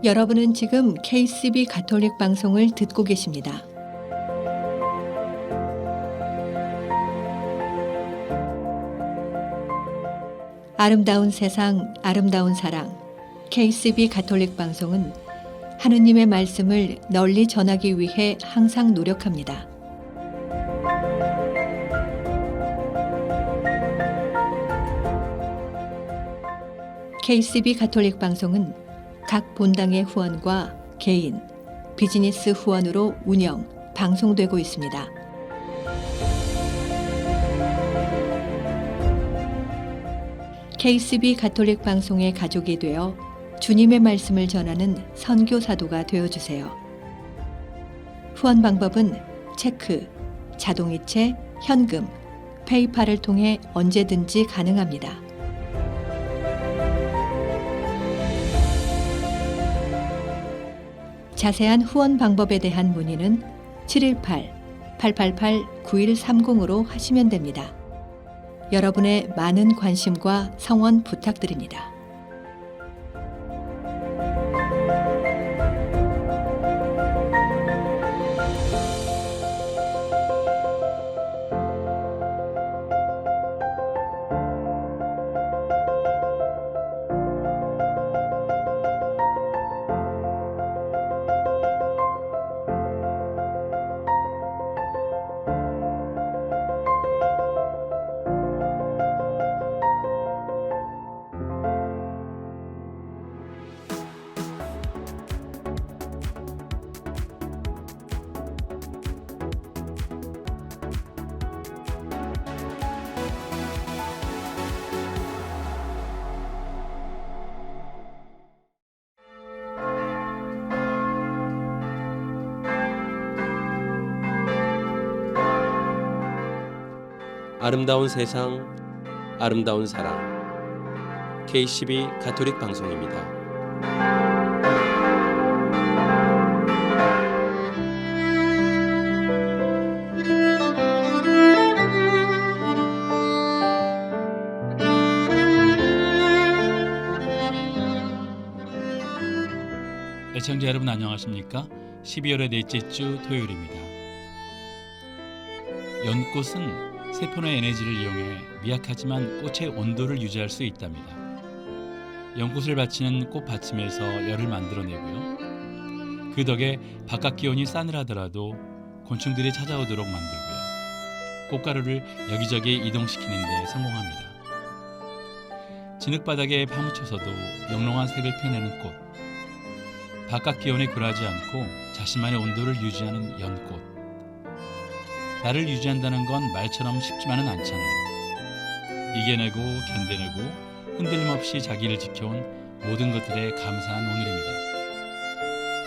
여러분은 지금 KCB 가톨릭 방송을 듣고 계십니다. 아름다운 세상, 아름다운 사랑. KCB 가톨릭 방송은 하느님의 말씀을 널리 전하기 위해 항상 노력합니다. KCB 가톨릭 방송은 각 본당의 후원과 개인, 비즈니스 후원으로 운영, 방송되고 있습니다. KCB 가톨릭 방송의 가족이 되어 주님의 말씀을 전하는 선교사도가 되어주세요. 후원 방법은 체크, 자동이체, 현금, 페이팔을 통해 언제든지 가능합니다. 자세한 후원 방법에 대한 문의는 718-888-9130으로 하시면 됩니다. 여러분의 많은 관심과 성원 부탁드립니다. 아름다운 세상, 아름다운 사랑. KCB 가톨릭 방송입니다. 애청자 여러분 안녕하십니까? 12월의 넷째 주 토요일입니다. 연꽃은 세포의 에너지를 이용해 미약하지만 꽃의 온도를 유지할 수 있답니다. 연꽃을 받치는 꽃받침에서 열을 만들어내고요. 그 덕에 바깥 기온이 싸늘하더라도 곤충들이 찾아오도록 만들고요. 꽃가루를 여기저기 이동시키는 데 성공합니다. 진흙바닥에 파묻혀서도 영롱한 색을 펴내는 꽃. 바깥 기온에 굴하지 않고 자신만의 온도를 유지하는 연꽃. 나를 유지한다는 건 말처럼 쉽지만은 않잖아요. 이겨내고 견뎌내고 흔들림 없이 자기를 지켜온 모든 것들에 감사한 오늘입니다.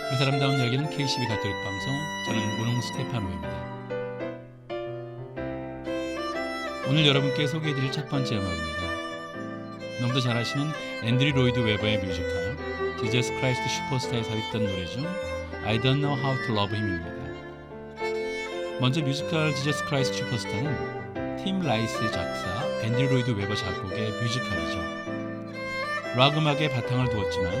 그 사람다운 이야기는 KCB 가톨릭 방송, 저는 문홍 스테파노입니다. 오늘 여러분께 소개해드릴 첫 번째 음악입니다. 너무도 잘 아시는 앤드류 로이드 웨버의 뮤지컬 지저스 크라이스트 슈퍼스타에 삽입된 노래 중 I Don't Know How to Love Him입니다. 먼저 뮤지컬 지저스 크라이스트 슈퍼스타는 팀 라이스 작사, 앤드류 로이드 웨버 작곡의 뮤지컬이죠. 락 음악에 바탕을 두었지만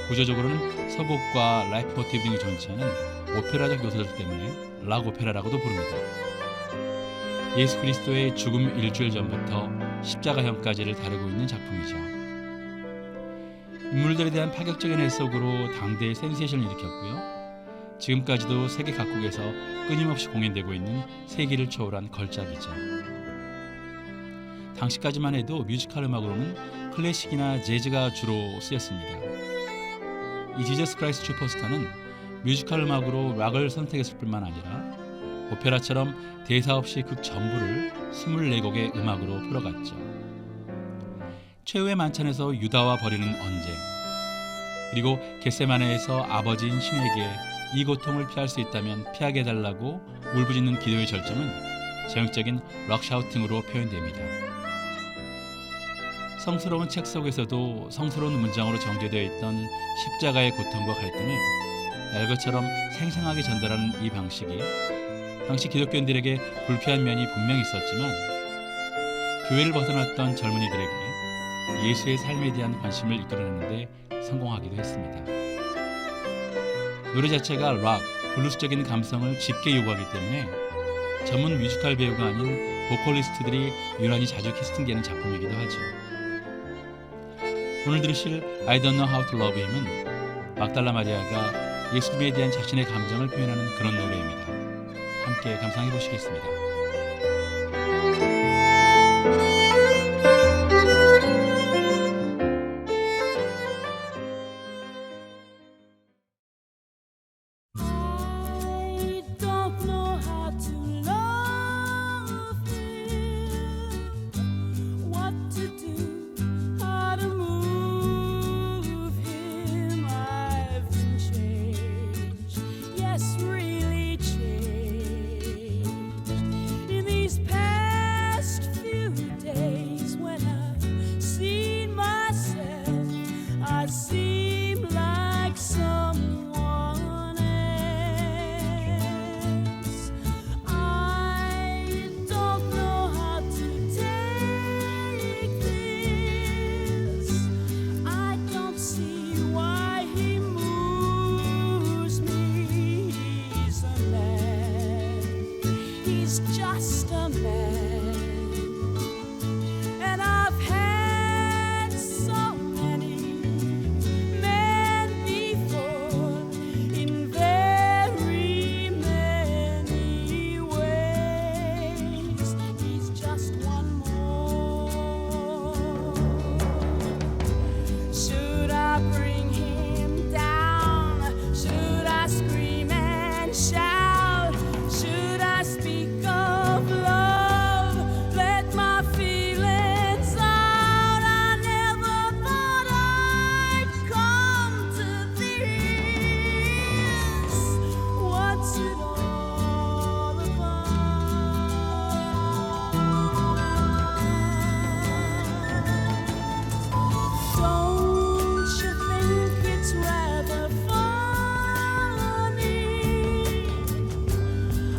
구조적으로는 서곡과 라이프 모티브 등이 존재하는 오페라적 요소들 때문에 락 오페라라고도 부릅니다. 예수 그리스도의 죽음 일주일 전부터 십자가형까지를 다루고 있는 작품이죠. 인물들에 대한 파격적인 해석으로 당대의 센세이션을 일으켰고요. 지금까지도 세계 각국에서 끊임없이 공연되고 있는 세기를 초월한 걸작이죠. 당시까지만 해도 뮤지컬 음악으로는 클래식이나 재즈가 주로 쓰였습니다. 이 지저스 크라이스트 슈퍼스타는 뮤지컬 음악으로 락을 선택했을 뿐만 아니라 오페라처럼 대사 없이 극 전부를 24곡의 음악으로 풀어갔죠. 최후의 만찬에서 유다와 벌이는 언쟁, 그리고 겟세마네에서 아버지인 신에게 이 고통을 피할 수 있다면 피하게 해달라고 울부짖는 기도의 절정은 전형적인 락샤우팅으로 표현됩니다. 성스러운 책 속에서도 성스러운 문장으로 정제되어 있던 십자가의 고통과 갈등을 날것처럼 생생하게 전달하는 이 방식이 당시 기독교인들에게 불쾌한 면이 분명히 있었지만 교회를 벗어났던 젊은이들에게 예수의 삶에 대한 관심을 이끌어내는 데 성공하기도 했습니다. 노래 자체가 락, 블루스적인 감성을 짙게 요구하기 때문에 전문 뮤지컬 배우가 아닌 보컬리스트들이 유난히 자주 캐스팅되는 작품이기도 하죠. 오늘 들으실 I Don't Know How to Love Him은 막달라 마리아가 예수님에 대한 자신의 감정을 표현하는 그런 노래입니다. 함께 감상해 보시겠습니다. I don't know how to love him, what to do, how to move him. I've been changed, yes, really changed in these past few days. When I've seen myself, I seem like someone else. I don't know how to take this. I don't see why he moves me. He's a man. He's just a man. And I've had so many men before in very many ways. He's just one more. Should I bring him down? Should I scream and shout? Should I speak of love? Let my feelings out. I never thought I'd come to this. What's it all about? Don't you think it's rather funny?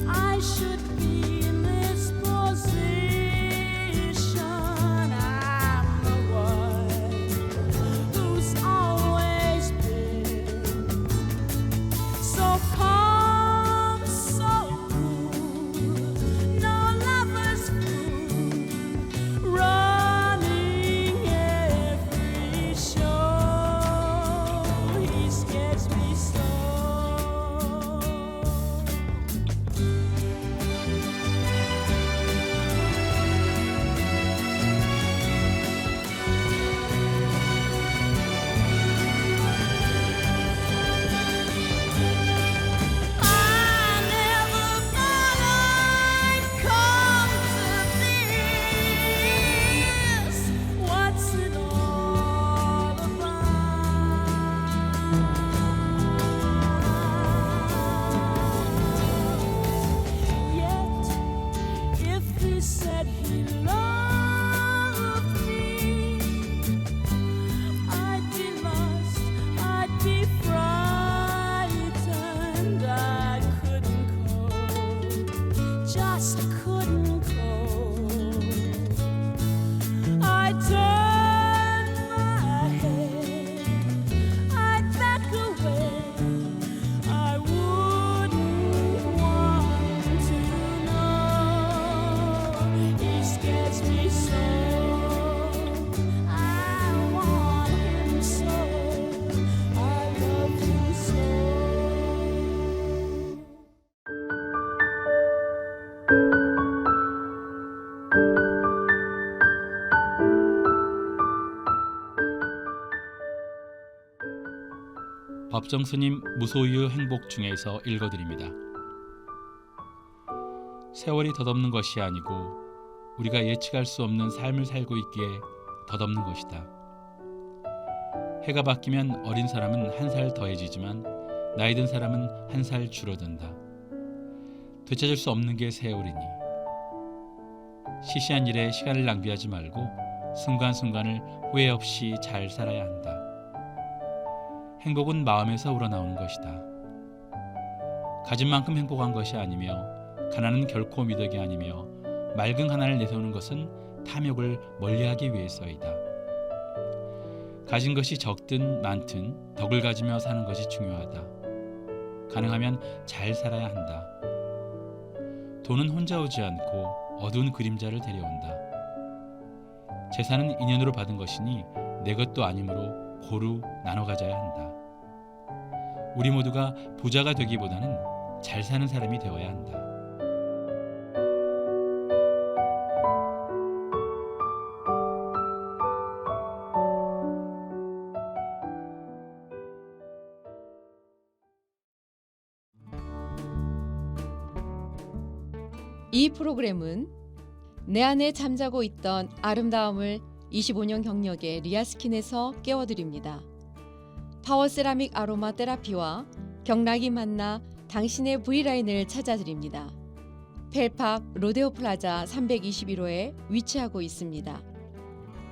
I should be in this position. I'm the one who's always been so calm, so cool, no lover's fool, running every show. He scares me so. I never thought I'd come to this. What's it all about? Yet, if he said he loved me, I'd be lost, I'd be frightened. I couldn't cope, just couldn't cope. I'd turn my head, I'd back away. I wouldn't want to know. He scares me so. I want him so. I love him so. 법정스님 무소유 행복 중에서 읽어드립니다. 세월이 덧없는 것이 아니고 우리가 예측할 수 없는 삶을 살고 있기에 덧없는 것이다. 해가 바뀌면 어린 사람은 한 살 더해지지만 나이 든 사람은 한 살 줄어든다. 되찾을 수 없는 게 세월이니 시시한 일에 시간을 낭비하지 말고 순간순간을 후회 없이 잘 살아야 한다. 행복은 마음에서 우러나오는 것이다. 가진 만큼 행복한 것이 아니며 가난은 결코 미덕이 아니며 맑은 하나를 내세우는 것은 탐욕을 멀리하기 위해서이다. 가진 것이 적든 많든 덕을 가지며 사는 것이 중요하다. 가능하면 잘 살아야 한다. 돈은 혼자 오지 않고 어두운 그림자를 데려온다. 재산은 인연으로 받은 것이니 내 것도 아니므로 고루 나눠 가져야 한다. 우리 모두가 부자가 되기보다는 잘 사는 사람이 되어야 한다. 이 프로그램은 내 안에 잠자고 있던 아름다움을 25년 경력의 리아스킨에서 깨워드립니다. 파워세라믹 아로마 테라피와 경락이 만나 당신의 V라인을 찾아드립니다. 펠팍 로데오 플라자 321호에 위치하고 있습니다.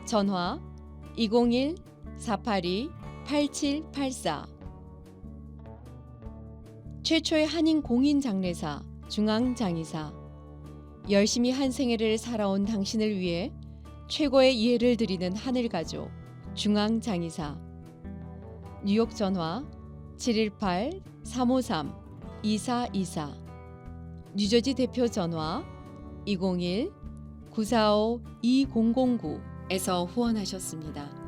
전화 201-482-8784. 최초의 한인 공인 장례사 중앙장의사. 열심히 한 생애를 살아온 당신을 위해 최고의 이해를 드리는 하늘가족 중앙장의사. 뉴욕 전화 718-353-2424. 뉴저지 대표 전화 201-945-2009에서 후원하셨습니다.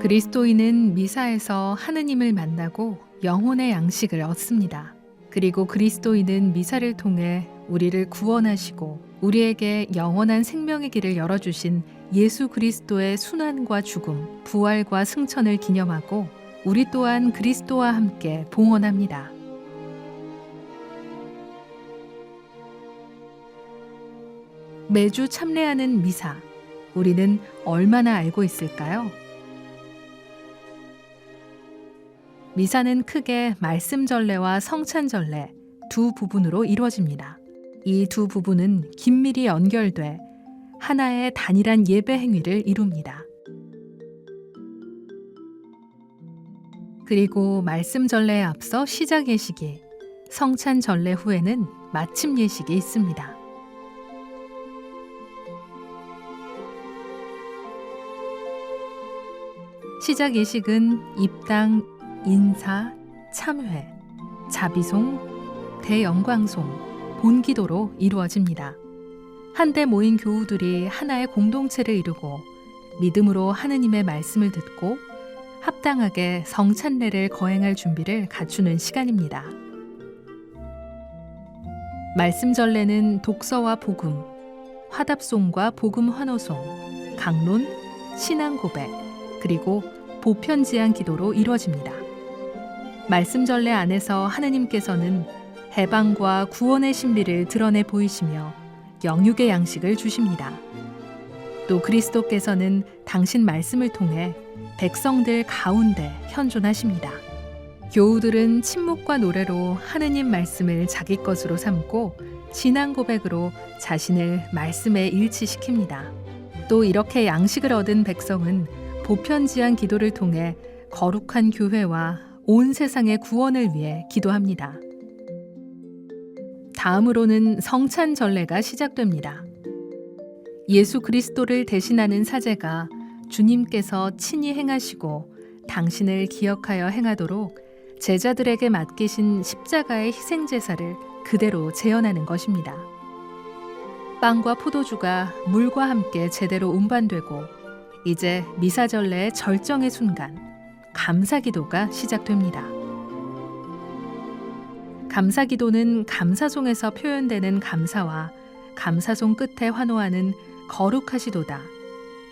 그리스도인은 미사에서 하느님을 만나고 영혼의 양식을 얻습니다. 그리고 그리스도인은 미사를 통해 우리를 구원하시고 우리에게 영원한 생명의 길을 열어주신 예수 그리스도의 순환과 죽음, 부활과 승천을 기념하고 우리 또한 그리스도와 함께 봉헌합니다. 매주 참례하는 미사, 우리는 얼마나 알고 있을까요? 미사는 크게 말씀 전례와 성찬 전례 두 부분으로 이루어집니다. 이 두 부분은 긴밀히 연결돼 하나의 단일한 예배 행위를 이룹니다. 그리고 말씀 전례에 앞서 시작 예식이, 성찬 전례 후에는 마침 예식이 있습니다. 시작 예식은 입당, 인사, 참회, 자비송, 대영광송, 본기도로 이루어집니다. 한데 모인 교우들이 하나의 공동체를 이루고 믿음으로 하느님의 말씀을 듣고 합당하게 성찬례를 거행할 준비를 갖추는 시간입니다. 말씀 전례는 독서와 복음, 화답송과 복음 환호송, 강론, 신앙 고백, 그리고 보편지향 기도로 이루어집니다. 말씀 전례 안에서 하느님께서는 해방과 구원의 신비를 드러내 보이시며 영육의 양식을 주십니다. 또 그리스도께서는 당신 말씀을 통해 백성들 가운데 현존하십니다. 교우들은 침묵과 노래로 하느님 말씀을 자기 것으로 삼고 신앙 고백으로 자신을 말씀에 일치시킵니다. 또 이렇게 양식을 얻은 백성은 보편지향 기도를 통해 거룩한 교회와 온 세상의 구원을 위해 기도합니다. 다음으로는 성찬 전례가 시작됩니다. 예수 그리스도를 대신하는 사제가 주님께서 친히 행하시고 당신을 기억하여 행하도록 제자들에게 맡기신 십자가의 희생제사를 그대로 재현하는 것입니다. 빵과 포도주가 물과 함께 제대로 운반되고 이제 미사 전례의 절정의 순간, 감사기도가 시작됩니다. 감사기도는 감사송에서 표현되는 감사와 감사송 끝에 환호하는 거룩하시도다,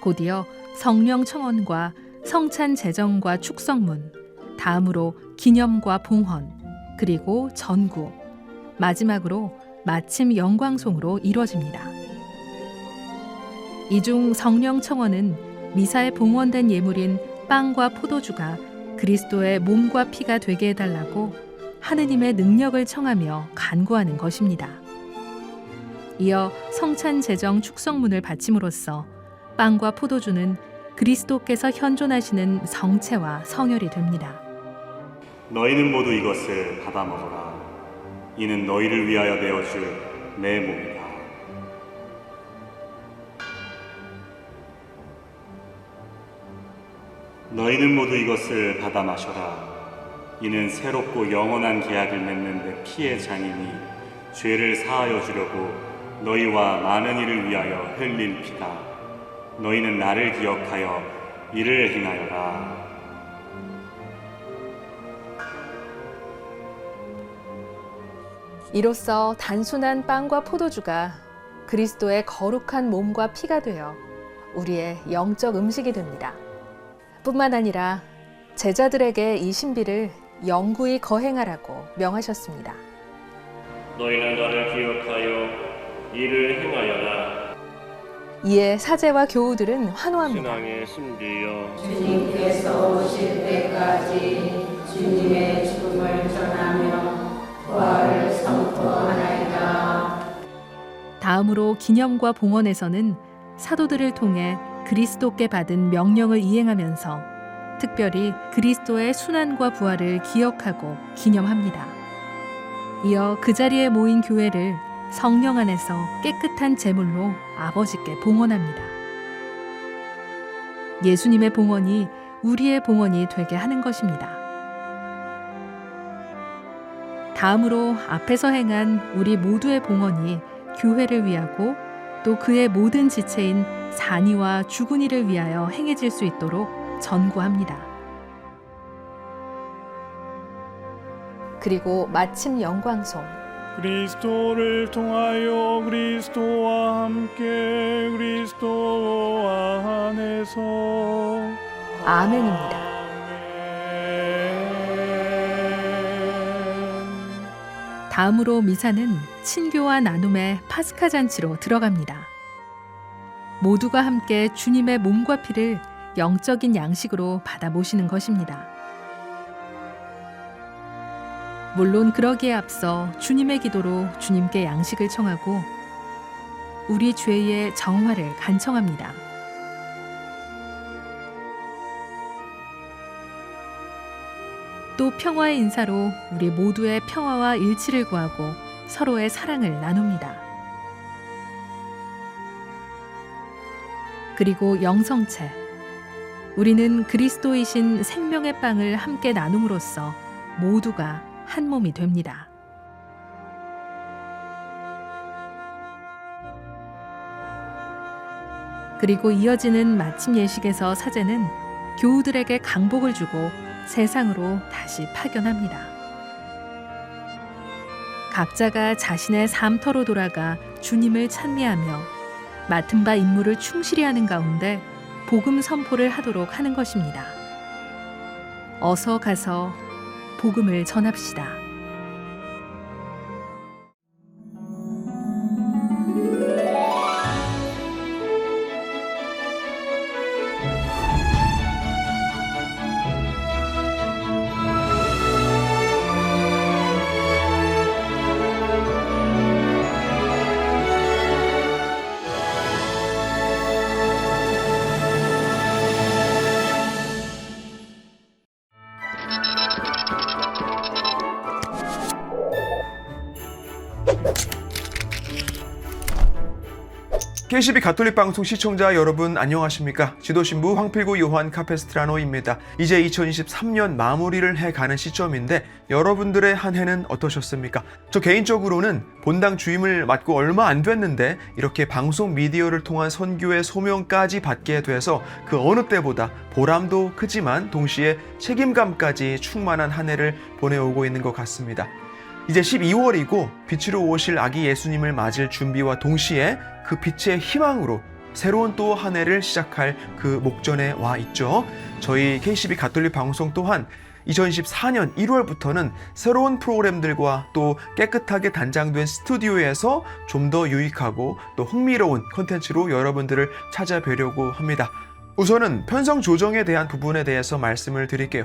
곧이어 성령 청원과 성찬 제정과 축성문, 다음으로 기념과 봉헌, 그리고 전구, 마지막으로 마침 영광송으로 이루어집니다. 이 중 성령 청원은 미사에 봉헌된 예물인 빵과 포도주가 그리스도의 몸과 피가 되게 해달라고 하느님의 능력을 청하며 간구하는 것입니다. 이어 성찬 제정 축성문을 바침으로써 빵과 포도주는 그리스도께서 현존하시는 성체와 성혈이 됩니다. 너희는 모두 이것을 받아 먹어라. 이는 너희를 위하여 내어줄 내 몸이다. 너희는 모두 이것을 받아 마셔라. 이는 새롭고 영원한 계약을 맺는 내 피의 잔이니 죄를 사하여 주려고 너희와 많은 이를 위하여 흘릴 피다. 너희는 나를 기억하여 이를 행하여라. 이로써 단순한 빵과 포도주가 그리스도의 거룩한 몸과 피가 되어 우리의 영적 음식이 됩니다. 뿐만 아니라 제자들에게 이 신비를 영구히 거행하라고 명하셨습니다. 너희는 나를 기억하여 이를 행하여라. 이에 사제와 교우들은 환호합니다. 신앙의 신비여, 주님께서 오실 때까지 주님의 죽음을 전하며 부활을 선포하나이다. 다음으로 기념과 봉헌에서는 사도들을 통해 그리스도께 받은 명령을 이행하면서 특별히 그리스도의 순환과 부활을 기억하고 기념합니다. 이어 그 자리에 모인 교회를 성령 안에서 깨끗한 제물로 아버지께 봉헌합니다. 예수님의 봉헌이 우리의 봉헌이 되게 하는 것입니다. 다음으로 앞에서 행한 우리 모두의 봉헌이 교회를 위하고 또 그의 모든 지체인 산이와 주군이를 위하여 행해질 수 있도록 전구합니다. 그리고 마침 영광송, 그리스도를 통하여 그리스도와 함께 그리스도와 안에서 아멘입니다. 다음으로 미사는 친교와 나눔의 파스카 잔치로 들어갑니다. 모두가 함께 주님의 몸과 피를 영적인 양식으로 받아 모시는 것입니다. 물론 그러기에 앞서 주님의 기도로 주님께 양식을 청하고 우리 죄의 정화를 간청합니다. 또 평화의 인사로 우리 모두의 평화와 일치를 구하고 서로의 사랑을 나눕니다. 그리고 영성체, 우리는 그리스도이신 생명의 빵을 함께 나눔으로써 모두가 한 몸이 됩니다. 그리고 이어지는 마침 예식에서 사제는 교우들에게 강복을 주고 세상으로 다시 파견합니다. 각자가 자신의 삶터로 돌아가 주님을 찬미하며 맡은 바 임무를 충실히 하는 가운데 복음 선포를 하도록 하는 것입니다. 어서 가서 복음을 전합시다. K12 가톨릭 방송 시청자 여러분 안녕하십니까? 지도신부 황필구 요한 카페스트라노입니다. 이제 2023년 마무리를 해가는 시점인데 여러분들의 한 해는 어떠셨습니까? 저 개인적으로는 본당 주임을 맡고 얼마 안 됐는데 이렇게 방송 미디어를 통한 선교의 소명까지 받게 돼서 그 어느 때보다 보람도 크지만 동시에 책임감까지 충만한 한 해를 보내오고 있는 것 같습니다. 이제 12월이고 빛으로 오실 아기 예수님을 맞을 준비와 동시에 그 빛의 희망으로 새로운 또 한 해를 시작할 그 목전에 와 있죠. 저희 KCB 가톨릭 방송 또한 2024년 1월부터는 새로운 프로그램들과 또 깨끗하게 단장된 스튜디오에서 좀 더 유익하고 또 흥미로운 콘텐츠로 여러분들을 찾아뵈려고 합니다. 우선은 편성 조정에 대한 부분에 대해서 말씀을 드릴게요.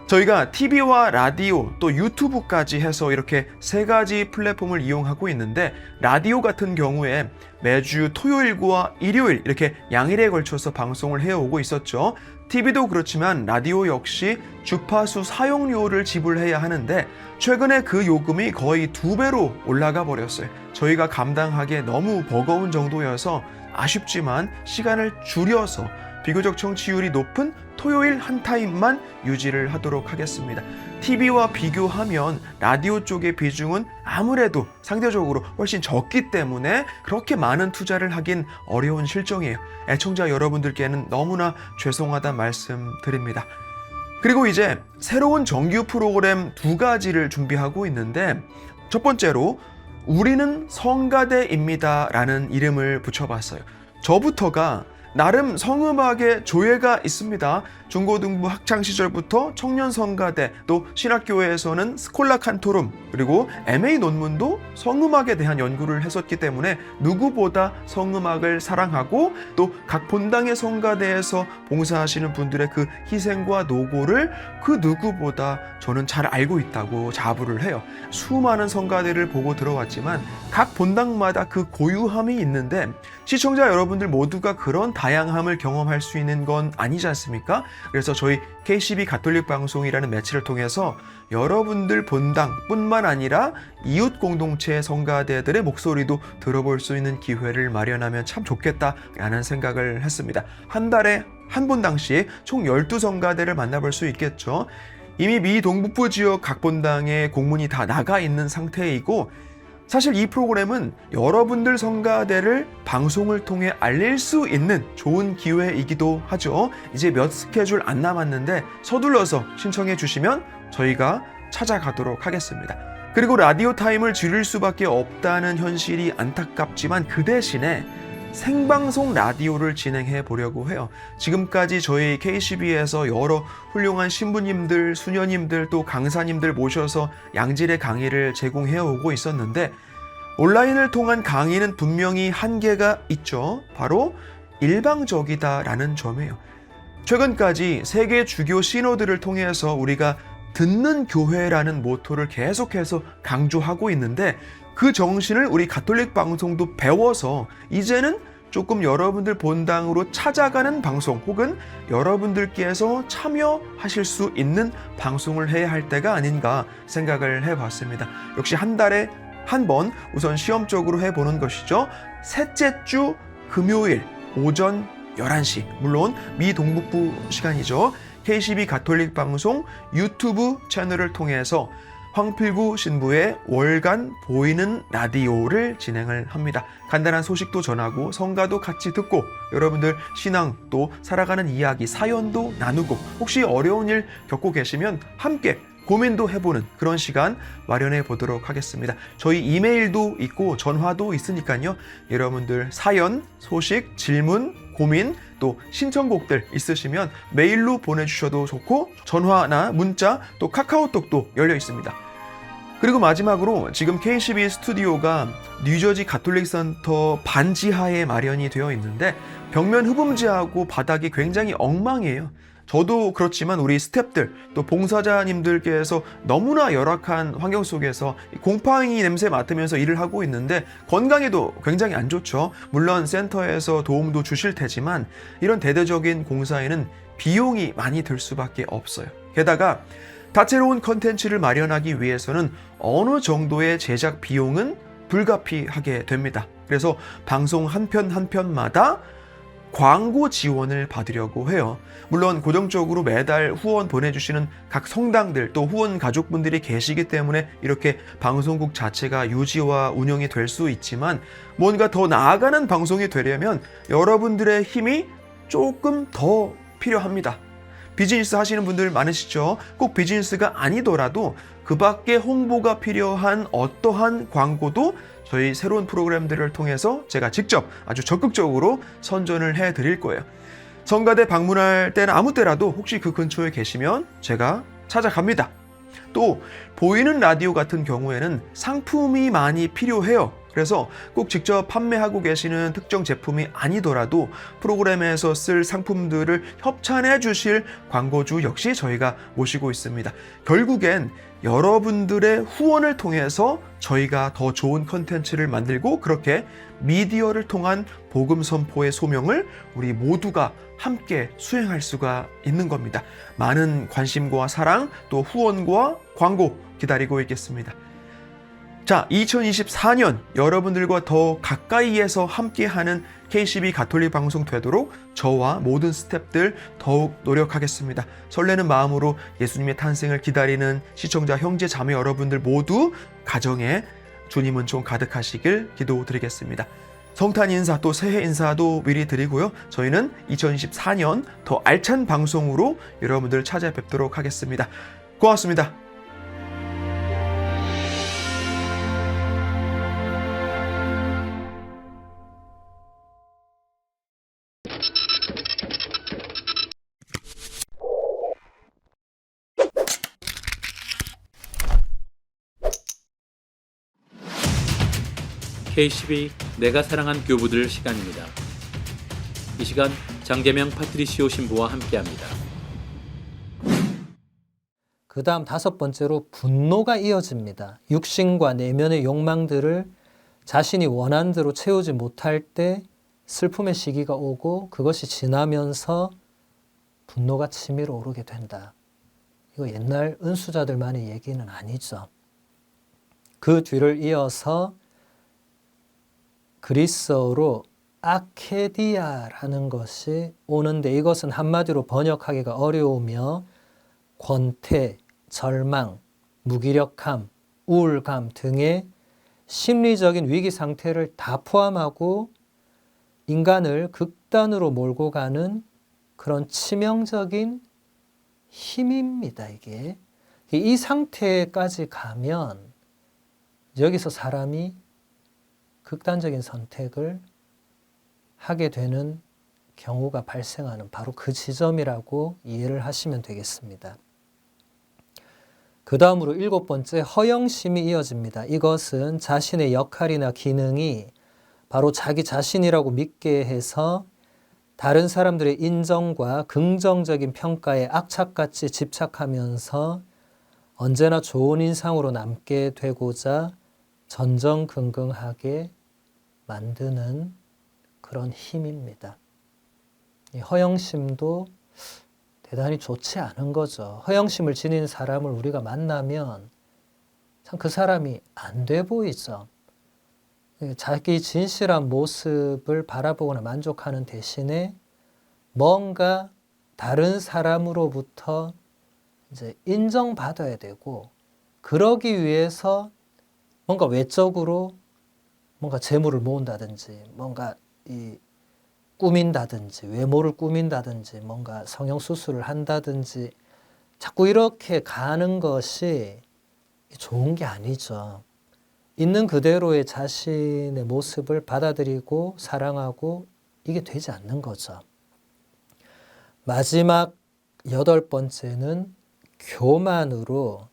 저희가 TV와 라디오 또 유튜브까지 해서 이렇게 3가지 플랫폼을 이용하고 있는데, 라디오 같은 경우에 매주 토요일과 일요일 이렇게 양일에 걸쳐서 방송을 해오고 있었죠. TV도 그렇지만 라디오 역시 주파수 사용료를 지불해야 하는데 최근에 그 요금이 거의 2배로 올라가 버렸어요. 저희가 감당하기에 너무 버거운 정도여서 아쉽지만 시간을 줄여서 비교적 청취율이 높은 토요일 한 타임만 유지를 하도록 하겠습니다. TV와 비교하면 라디오 쪽의 비중은 아무래도 상대적으로 훨씬 적기 때문에 그렇게 많은 투자를 하긴 어려운 실정이에요. 애청자 여러분들께는 너무나 죄송하다는 말씀 드립니다. 그리고 이제 새로운 정규 프로그램 2가지를 준비하고 있는데, 첫 번째로 우리는 성가대입니다 라는 이름을 붙여봤어요. 저부터가 나름 성음악에 조예가 있습니다. 중고등부 학창시절부터 청년성가대, 또 신학교에서는 스콜라 칸토룸, 그리고 MA 논문도 성음악에 대한 연구를 했었기 때문에 누구보다 성음악을 사랑하고 또 각 본당의 성가대에서 봉사하시는 분들의 그 희생과 노고를 그 누구보다 저는 잘 알고 있다고 자부를 해요. 수많은 성가대를 보고 들어왔지만 각 본당마다 그 고유함이 있는데 시청자 여러분들 모두가 그런 다양함을 경험할 수 있는 건 아니지 않습니까? 그래서 저희 KCB 가톨릭 방송이라는 매체를 통해서 여러분들 본당뿐만 아니라 이웃 공동체 성가대들의 목소리도 들어볼 수 있는 기회를 마련하면 참 좋겠다라는 생각을 했습니다. 한 달에 한 본당씩 총 12성가대를 만나볼 수 있겠죠. 이미 미 동북부 지역 각 본당에 공문이 다 나가 있는 상태이고, 사실 이 프로그램은 여러분들 성가대를 방송을 통해 알릴 수 있는 좋은 기회이기도 하죠. 이제 몇 스케줄 안 남았는데 서둘러서 신청해 주시면 저희가 찾아가도록 하겠습니다. 그리고 라디오 타임을 줄일 수밖에 없다는 현실이 안타깝지만 그 대신에 생방송 라디오를 진행해 보려고 해요. 지금까지 저희 KCB에서 여러 훌륭한 신부님들, 수녀님들, 또 강사님들 모셔서 양질의 강의를 제공해 오고 있었는데 온라인을 통한 강의는 분명히 한계가 있죠. 바로 일방적이다라는 점이에요. 최근까지 세계 주교 시노드를 통해서 우리가 듣는 교회라는 모토를 계속해서 강조하고 있는데 그 정신을 우리 가톨릭 방송도 배워서 이제는 조금 여러분들 본당으로 찾아가는 방송 혹은 여러분들께서 참여하실 수 있는 방송을 해야 할 때가 아닌가 생각을 해봤습니다. 역시 한 달에 한 번 우선 시험적으로 해보는 것이죠. 셋째 주 금요일 오전 11시, 물론 미 동북부 시간이죠. KCB 가톨릭 방송 유튜브 채널을 통해서 황필구 신부의 월간 보이는 라디오를 진행을 합니다. 간단한 소식도 전하고 성가도 같이 듣고 여러분들 신앙 또 살아가는 이야기 사연도 나누고 혹시 어려운 일 겪고 계시면 함께 고민도 해보는 그런 시간 마련해 보도록 하겠습니다. 저희 이메일도 있고 전화도 있으니까요. 여러분들 사연, 소식, 질문, 고민 또 신청곡들 있으시면 메일로 보내주셔도 좋고 전화나 문자 또 카카오톡도 열려 있습니다. 그리고 마지막으로 지금 KCB 스튜디오가 뉴저지 가톨릭 센터 반지하에 마련이 되어 있는데 벽면 흡음재하고 바닥이 굉장히 엉망이에요. 저도 그렇지만 우리 스태프들 또 봉사자님들께서 너무나 열악한 환경 속에서 곰팡이 냄새 맡으면서 일을 하고 있는데 건강에도 굉장히 안 좋죠. 물론 센터에서 도움도 주실 테지만 이런 대대적인 공사에는 비용이 많이 들 수밖에 없어요. 게다가 다채로운 컨텐츠를 마련하기 위해서는 어느 정도의 제작 비용은 불가피하게 됩니다. 그래서 방송 한 편 한 편마다 광고 지원을 받으려고 해요. 물론 고정적으로 매달 후원 보내주시는 각 성당들 또 후원 가족분들이 계시기 때문에 이렇게 방송국 자체가 유지와 운영이 될 수 있지만 뭔가 더 나아가는 방송이 되려면 여러분들의 힘이 조금 더 필요합니다. 비즈니스 하시는 분들 많으시죠? 꼭 비즈니스가 아니더라도 그 밖에 홍보가 필요한 어떠한 광고도 저희 새로운 프로그램들을 통해서 제가 직접 아주 적극적으로 선전을 해드릴 거예요. 성가대 방문할 때나 아무 때라도 혹시 그 근처에 계시면 제가 찾아갑니다. 또 보이는 라디오 같은 경우에는 상품이 많이 필요해요. 그래서 꼭 직접 판매하고 계시는 특정 제품이 아니더라도 프로그램에서 쓸 상품들을 협찬해 주실 광고주 역시 저희가 모시고 있습니다. 결국엔 여러분들의 후원을 통해서 저희가 더 좋은 컨텐츠를 만들고 그렇게 미디어를 통한 복음 선포의 소명을 우리 모두가 함께 수행할 수가 있는 겁니다. 많은 관심과 사랑, 또 후원과 광고 기다리고 있겠습니다. 자, 2024년 여러분들과 더 가까이에서 함께하는 KCB 가톨릭 방송 되도록 저와 모든 스태프들 더욱 노력하겠습니다. 설레는 마음으로 예수님의 탄생을 기다리는 시청자 형제 자매 여러분들 모두 가정에 주님 은총 가득하시길 기도드리겠습니다. 성탄 인사 또 새해 인사도 미리 드리고요. 저희는 2024년 더 알찬 방송으로 여러분들 찾아뵙도록 하겠습니다. 고맙습니다. KCB 내가 사랑한 교부들 시간입니다. 이 시간 장계명 파트리시오 신부와 함께합니다. 그 다음 5번째로 분노가 이어집니다. 육신과 내면의 욕망들을 자신이 원하는 대로 채우지 못할 때 슬픔의 시기가 오고 그것이 지나면서 분노가 치밀어 오르게 된다. 이거 옛날 은수자들만의 얘기는 아니죠. 그 뒤를 이어서 그리스어로 아케디아라는 것이 오는데 이것은 한마디로 번역하기가 어려우며 권태, 절망, 무기력함, 우울감 등의 심리적인 위기 상태를 다 포함하고 인간을 극단으로 몰고 가는 그런 치명적인 힘입니다. 이게 이 상태까지 가면 여기서 사람이 극단적인 선택을 하게 되는 경우가 발생하는 바로 그 지점이라고 이해를 하시면 되겠습니다. 그 다음으로 7번째 허영심이 이어집니다. 이것은 자신의 역할이나 기능이 바로 자기 자신이라고 믿게 해서 다른 사람들의 인정과 긍정적인 평가에 악착같이 집착하면서 언제나 좋은 인상으로 남게 되고자 전전긍긍하게 만드는 그런 힘입니다. 이 허영심도 대단히 좋지 않은 거죠. 허영심을 지닌 사람을 우리가 만나면 참 그 사람이 안 돼 보이죠. 자기 진실한 모습을 바라보거나 만족하는 대신에 뭔가 다른 사람으로부터 이제 인정받아야 되고 그러기 위해서 뭔가 외적으로 뭔가 재물을 모은다든지 뭔가 꾸민다든지 외모를 꾸민다든지 뭔가 성형수술을 한다든지 자꾸 이렇게 가는 것이 좋은 게 아니죠. 있는 그대로의 자신의 모습을 받아들이고 사랑하고 이게 되지 않는 거죠. 마지막 8번째는 교만으로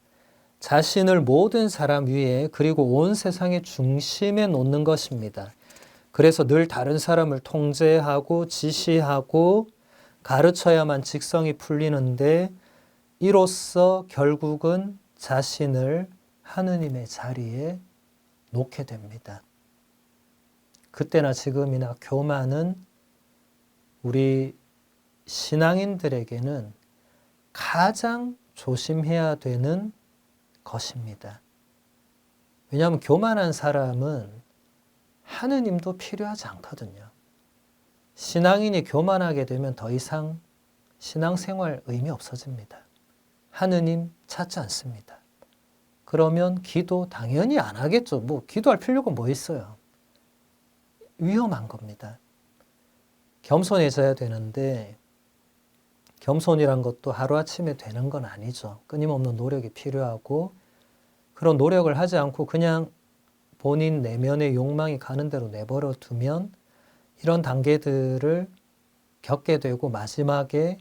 자신을 모든 사람 위에 그리고 온 세상의 중심에 놓는 것입니다. 그래서 늘 다른 사람을 통제하고 지시하고 가르쳐야만 직성이 풀리는데 이로써 결국은 자신을 하느님의 자리에 놓게 됩니다. 그때나 지금이나 교만은 우리 신앙인들에게는 가장 조심해야 되는 것입니다. 왜냐하면 교만한 사람은 하느님도 필요하지 않거든요. 신앙인이 교만하게 되면 더 이상 신앙생활 의미 없어집니다. 하느님 찾지 않습니다. 그러면 기도 당연히 안 하겠죠. 뭐 기도할 필요가 뭐 있어요. 위험한 겁니다. 겸손해져야 되는데 겸손이란 것도 하루아침에 되는 건 아니죠. 끊임없는 노력이 필요하고 그런 노력을 하지 않고 그냥 본인 내면의 욕망이 가는 대로 내버려 두면 이런 단계들을 겪게 되고 마지막에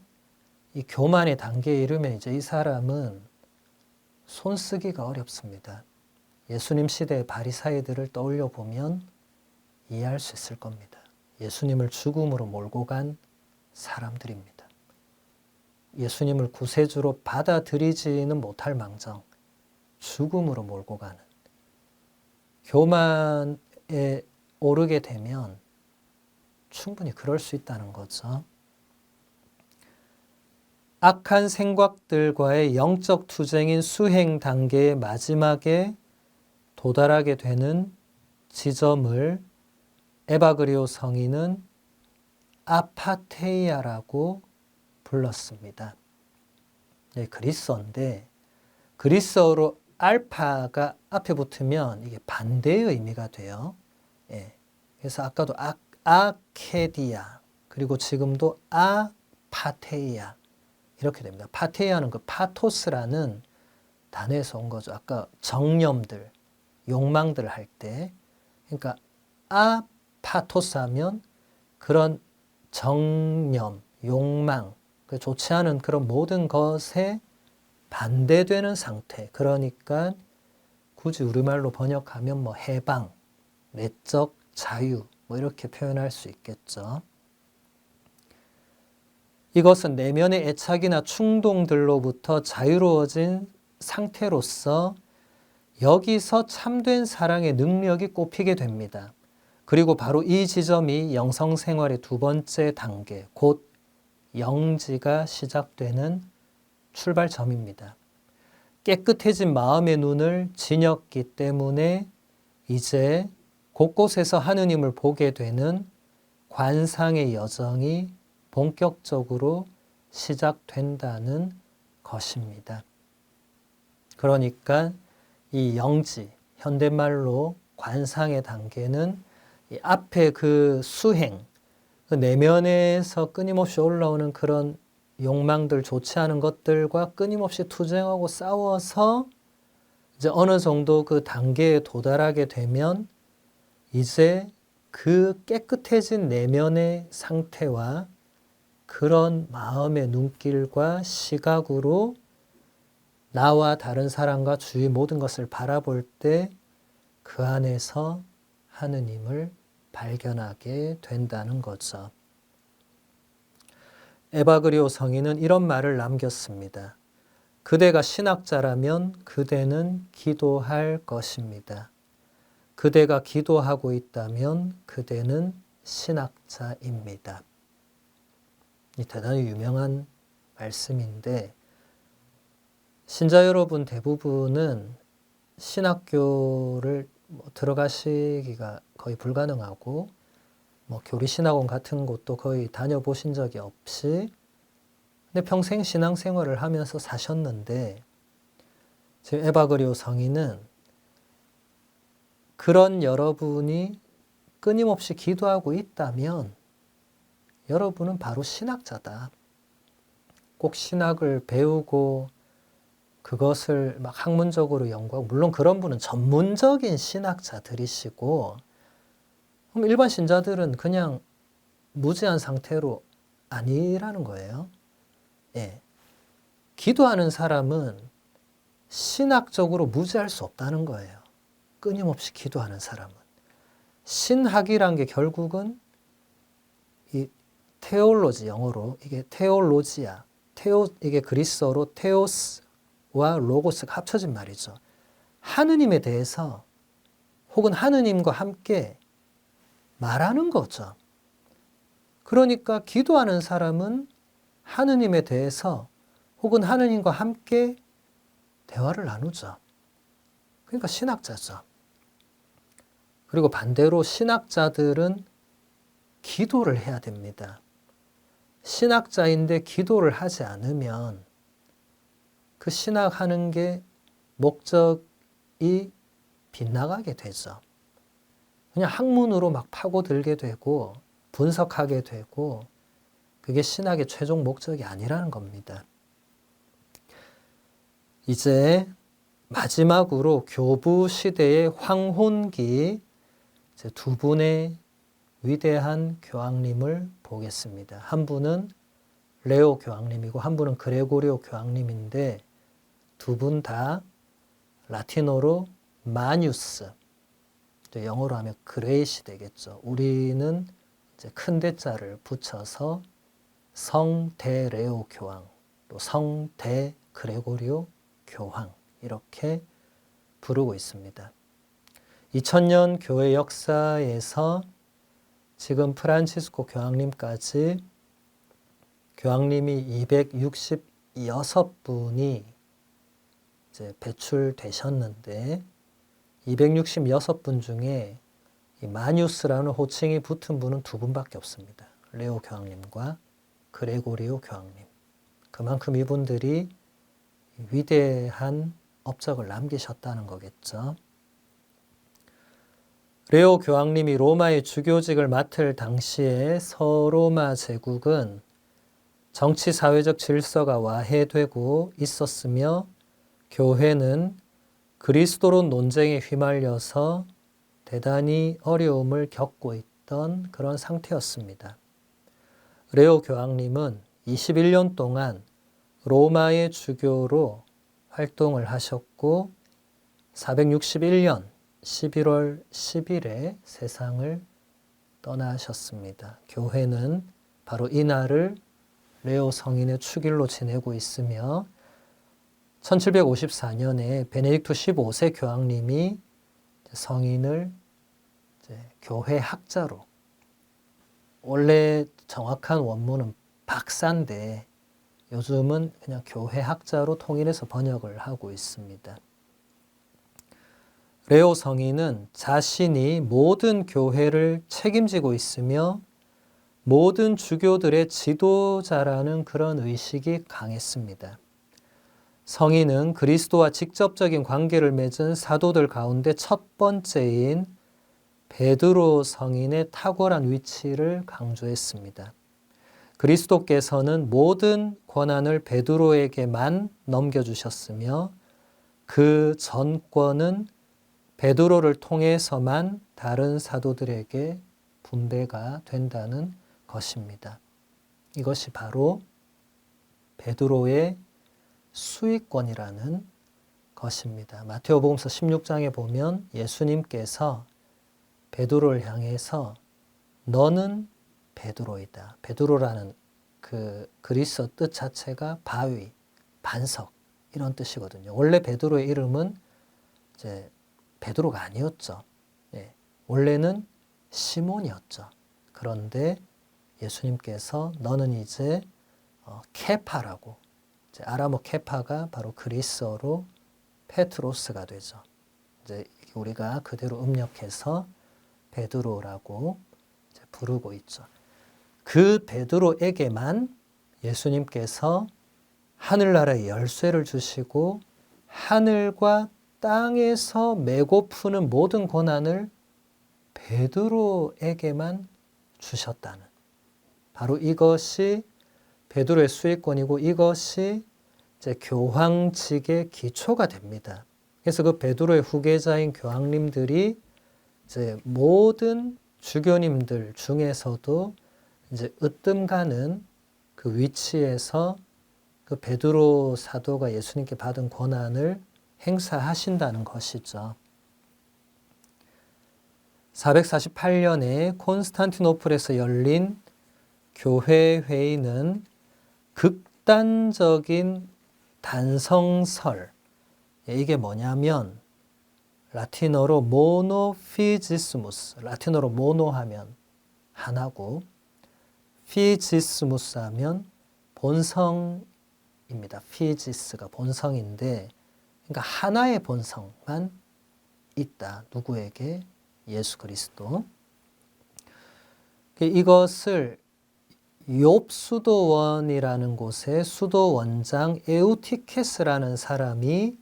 이 교만의 단계에 이르면 이제 이 사람은 손쓰기가 어렵습니다. 예수님 시대의 바리사이들을 떠올려 보면 이해할 수 있을 겁니다. 예수님을 죽음으로 몰고 간 사람들입니다. 예수님을 구세주로 받아들이지는 못할 망정 죽음으로 몰고 가는 교만에 오르게 되면 충분히 그럴 수 있다는 거죠. 악한 생각들과의 영적 투쟁인 수행 단계의 마지막에 도달하게 되는 지점을 에바그리오 성인은 아파테이아라고 불렀습니다. 네, 그리스어인데 그리스어로 알파가 앞에 붙으면 이게 반대의 의미가 돼요. 예, 그래서 아까도 아케디아 그리고 지금도 아파테이아 이렇게 됩니다. 파테이아는 그 파토스라는 단어에서 온 거죠. 아까 정념들, 욕망들을 할 때 그러니까 아파토스 하면 그런 정념, 욕망, 좋지 않은 그런 모든 것에 반대되는 상태. 그러니까 굳이 우리말로 번역하면 뭐 해방, 내적 자유 뭐 이렇게 표현할 수 있겠죠. 이것은 내면의 애착이나 충동들로부터 자유로워진 상태로서 여기서 참된 사랑의 능력이 꼽히게 됩니다. 그리고 바로 이 지점이 영성생활의 두 번째 단계, 곧 영지가 시작되는 출발점입니다. 깨끗해진 마음의 눈을 지녔기 때문에 이제 곳곳에서 하느님을 보게 되는 관상의 여정이 본격적으로 시작된다는 것입니다. 그러니까 이 영지, 현대말로 관상의 단계는 이 앞에 그 수행, 그 내면에서 끊임없이 올라오는 그런 욕망들, 좋지 않은 것들과 끊임없이 투쟁하고 싸워서 이제 어느 정도 그 단계에 도달하게 되면 이제 그 깨끗해진 내면의 상태와 그런 마음의 눈길과 시각으로 나와 다른 사람과 주위 모든 것을 바라볼 때 그 안에서 하느님을 발견하게 된다는 거죠. 에바그리오 성인은 이런 말을 남겼습니다. 그대가 신학자라면 그대는 기도할 것입니다. 그대가 기도하고 있다면 그대는 신학자입니다. 이 대단히 유명한 말씀인데 신자 여러분 대부분은 신학교를 들어가시기가 거의 불가능하고 교리신학원 같은 곳도 거의 다녀보신 적이 없이 근데 평생 신앙생활을 하면서 사셨는데 지금 에바그리오 성인은 그런 여러분이 끊임없이 기도하고 있다면 여러분은 바로 신학자다. 꼭 신학을 배우고 그것을 막 학문적으로 연구하고 물론 그런 분은 전문적인 신학자들이시고 그럼 일반 신자들은 그냥 무지한 상태로 아니라는 거예요. 예. 기도하는 사람은 신학적으로 무지할 수 없다는 거예요. 끊임없이 기도하는 사람은. 신학이란 게 결국은 이 테올로지 영어로 이게 테올로지아, 이게 그리스어로 테오스와 로고스가 합쳐진 말이죠. 하느님에 대해서 혹은 하느님과 함께 말하는 거죠. 그러니까 기도하는 사람은 하느님에 대해서 혹은 하느님과 함께 대화를 나누죠. 그러니까 신학자죠. 그리고 반대로 신학자들은 기도를 해야 됩니다. 신학자인데 기도를 하지 않으면 그 신학하는 게 목적이 빗나가게 되죠. 그냥 학문으로 막 파고들게 되고 분석하게 되고 그게 신학의 최종 목적이 아니라는 겁니다. 이제 마지막으로 교부 시대의 황혼기 이제 두 분의 위대한 교황님을 보겠습니다. 한 분은 레오 교황님이고 한 분은 그레고리오 교황님인데 두 분 다 라틴어로 마뉴스, 영어로 하면 그레이시 되겠죠. 우리는 이제 큰 대자를 붙여서 성대 레오 교황, 또 성대 그레고리오 교황 이렇게 부르고 있습니다. 2000년 교회 역사에서 지금 프란치스코 교황님까지 교황님이 266분이 이제 배출되셨는데 266분 중에 이 마뉴스라는 호칭이 붙은 분은 두 분밖에 없습니다. 레오 교황님과 그레고리오 교황님. 그만큼 이분들이 위대한 업적을 남기셨다는 거겠죠. 레오 교황님이 로마의 주교직을 맡을 당시에 서로마 제국은 정치 사회적 질서가 와해되고 있었으며 교회는 그리스도론 논쟁에 휘말려서 대단히 어려움을 겪고 있던 그런 상태였습니다. 레오 교황님은 21년 동안 로마의 주교로 활동을 하셨고 461년 11월 10일에 세상을 떠나셨습니다. 교회는 바로 이날을 레오 성인의 축일로 지내고 있으며 1754년에 베네딕토 15세 교황님이 성인을 교회 학자로, 원래 정확한 원문은 박사인데 요즘은 그냥 교회 학자로 통일해서 번역을 하고 있습니다. 레오 성인은 자신이 모든 교회를 책임지고 있으며 모든 주교들의 지도자라는 그런 의식이 강했습니다. 성인은 그리스도와 직접적인 관계를 맺은 사도들 가운데 첫 번째인 베드로 성인의 탁월한 위치를 강조했습니다. 그리스도께서는 모든 권한을 베드로에게만 넘겨주셨으며 그 전권은 베드로를 통해서만 다른 사도들에게 분배가 된다는 것입니다. 이것이 바로 베드로의 수익권이라는 것입니다. 마테오복음서 16장에 보면 예수님께서 베드로를 향해서 너는 베드로이다. 베드로라는 그 그리스어 뜻 자체가 바위, 반석 이런 뜻이거든요. 원래 베드로의 이름은 이제 베드로가 아니었죠. 원래는 시몬이었죠. 그런데 예수님께서 너는 이제 케파라고, 이제 아람어 케파가 바로 그리스어로 페트로스가 되죠. 이제 우리가 그대로 음력해서 베드로라고 이제 부르고 있죠. 그 베드로에게만 예수님께서 하늘나라의 열쇠를 주시고 하늘과 땅에서 메고 푸는 모든 권한을 베드로에게만 주셨다는, 바로 이것이 베드로의 수익권이고 이것이 이제 교황직의 기초가 됩니다. 그래서 그 베드로의 후계자인 교황님들이 이제 모든 주교님들 중에서도 이제 으뜸 가는 그 위치에서 그 베드로 사도가 예수님께 받은 권한을 행사하신다는 것이죠. 448년에 콘스탄티노플에서 열린 교회 회의는 극단적인 단성설, 이게 뭐냐면 라틴어로 모노피지스무스, 라틴어로 모노하면 하나고 피지스무스 하면 본성입니다. 피지스가 본성인데, 그러니까 하나의 본성만 있다. 누구에게? 예수 그리스도. 이것을 욥 수도원이라는 곳에 수도원장 에우티케스라는 사람이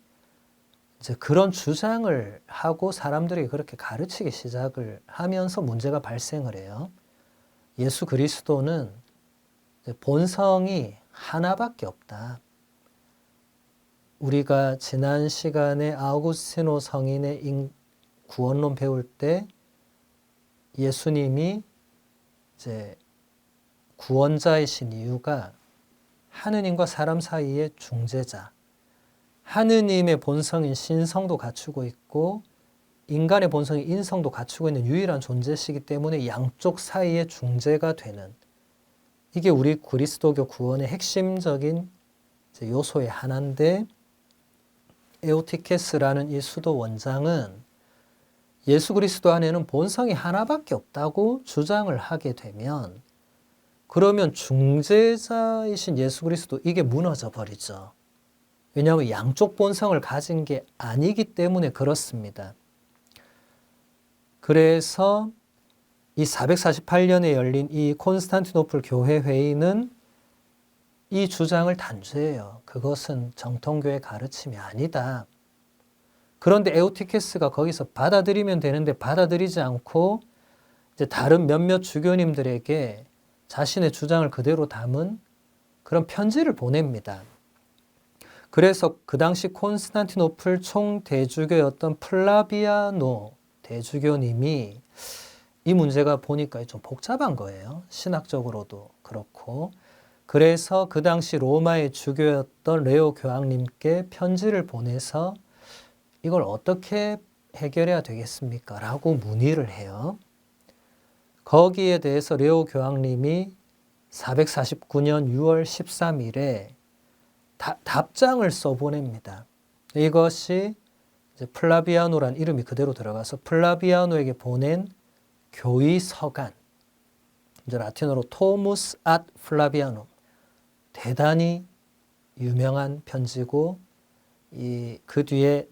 이제 그런 주장을 하고 사람들이 그렇게 가르치기 시작을 하면서 문제가 발생을 해요. 예수 그리스도는 본성이 하나밖에 없다. 우리가 지난 시간에 아우구스티노 성인의 구원론 배울 때 예수님이 이제 구원자이신 이유가 하느님과 사람 사이의 중재자, 하느님의 본성인 신성도 갖추고 있고 인간의 본성인 인성도 갖추고 있는 유일한 존재시기 때문에 양쪽 사이의 중재가 되는, 이게 우리 그리스도교 구원의 핵심적인 요소의 하나인데, 에오티케스라는 이 수도 원장은 예수 그리스도 안에는 본성이 하나밖에 없다고 주장을 하게 되면, 그러면 중재자이신 예수 그리스도, 이게 무너져 버리죠. 왜냐하면 양쪽 본성을 가진 게 아니기 때문에 그렇습니다. 그래서 이 448년에 열린 이 콘스탄티노플 교회 회의는 이 주장을 단죄해요. 그것은 정통교의 가르침이 아니다. 그런데 에우티케스가 거기서 받아들이면 되는데 받아들이지 않고 이제 다른 몇몇 주교님들에게 자신의 주장을 그대로 담은 그런 편지를 보냅니다. 그래서 그 당시 콘스탄티노플 총대주교였던 플라비아노 대주교님이 이 문제가 보니까 좀 복잡한 거예요. 신학적으로도 그렇고. 그래서 그 당시 로마의 주교였던 레오 교황님께 편지를 보내서 이걸 어떻게 해결해야 되겠습니까? 라고 문의를 해요. 거기에 대해서 레오 교황님이 449년 6월 13일에 답장을 써보냅니다. 이것이 이제 플라비아노란 이름이 그대로 들어가서 플라비아노에게 보낸 교의 서간, 이제 라틴어로 토무스 앗 플라비아노, 대단히 유명한 편지고, 그 뒤에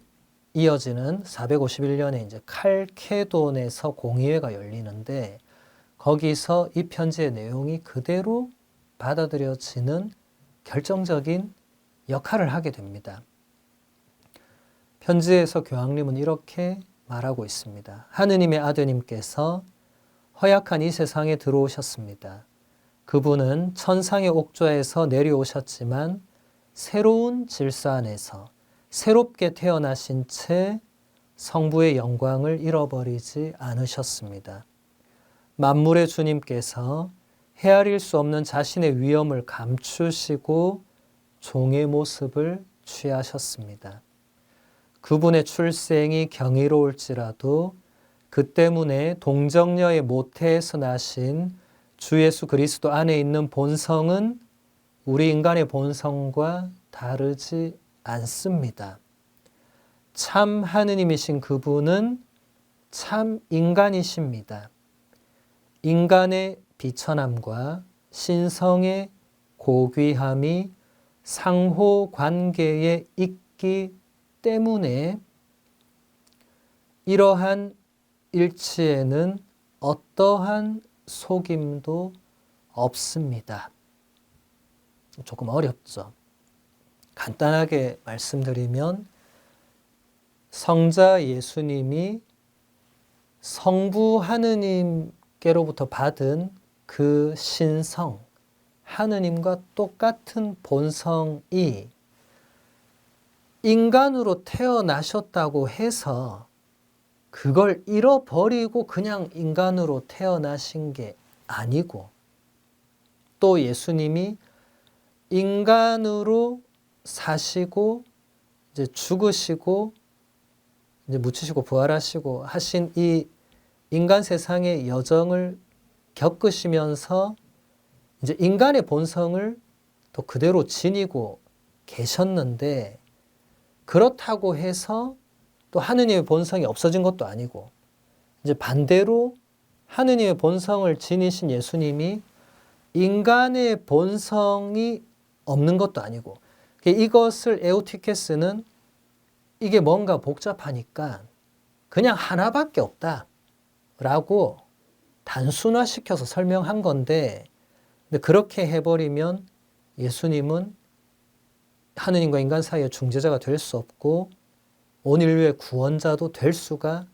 이어지는 451년에 이제 칼케돈에서 공의회가 열리는데 거기서 이 편지의 내용이 그대로 받아들여지는 결정적인 역할을 하게 됩니다. 편지에서 교황님은 이렇게 말하고 있습니다. 하느님의 아드님께서 허약한 이 세상에 들어오셨습니다. 그분은 천상의 옥좌에서 내려오셨지만 새로운 질서 안에서 새롭게 태어나신 채 성부의 영광을 잃어버리지 않으셨습니다. 만물의 주님께서 헤아릴 수 없는 자신의 위엄을 감추시고 종의 모습을 취하셨습니다. 그분의 출생이 경이로울지라도 그 때문에 동정녀의 모태에서 나신 주 예수 그리스도 안에 있는 본성은 우리 인간의 본성과 다르지 않습니다. 참 하느님이신 그분은 참 인간이십니다. 인간의 비천함과 신성의 고귀함이 상호 관계에 있기 때문에 이러한 일치에는 어떠한 속임도 없습니다. 조금 어렵죠. 간단하게 말씀드리면 성자 예수님이 성부 하느님께로부터 받은 그 신성, 하느님과 똑같은 본성이 인간으로 태어나셨다고 해서 그걸 잃어버리고 그냥 인간으로 태어나신 게 아니고, 또 예수님이 인간으로 사시고 이제 죽으시고 이제 묻히시고 부활하시고 하신 이 인간 세상의 여정을 겪으시면서 이제 인간의 본성을 또 그대로 지니고 계셨는데, 그렇다고 해서 또 하느님의 본성이 없어진 것도 아니고, 이제 반대로 하느님의 본성을 지니신 예수님이 인간의 본성이 없는 것도 아니고, 이것을 에우티케스는 이게 뭔가 복잡하니까 그냥 하나밖에 없다라고 단순화시켜서 설명한 건데, 근데 그렇게 해버리면 예수님은 하느님과 인간 사이의 중재자가 될 수 없고 온 인류의 구원자도 될 수가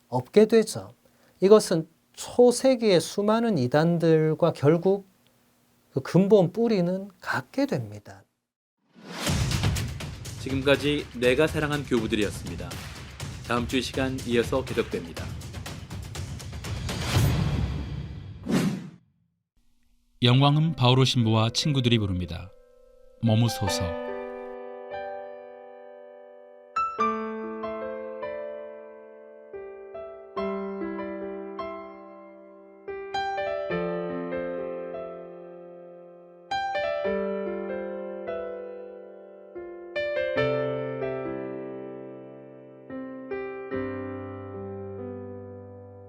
없게 되죠. 이것은 초세기의 수많은 이단들과 결국 그 근본 뿌리는 갖게 됩니다. 지금까지 내가 사랑한 교부들이었습니다. 다음 주 이 시간 이어서 계속됩니다. 영광은 바오로 신부와 친구들이 부릅니다. 머무소서.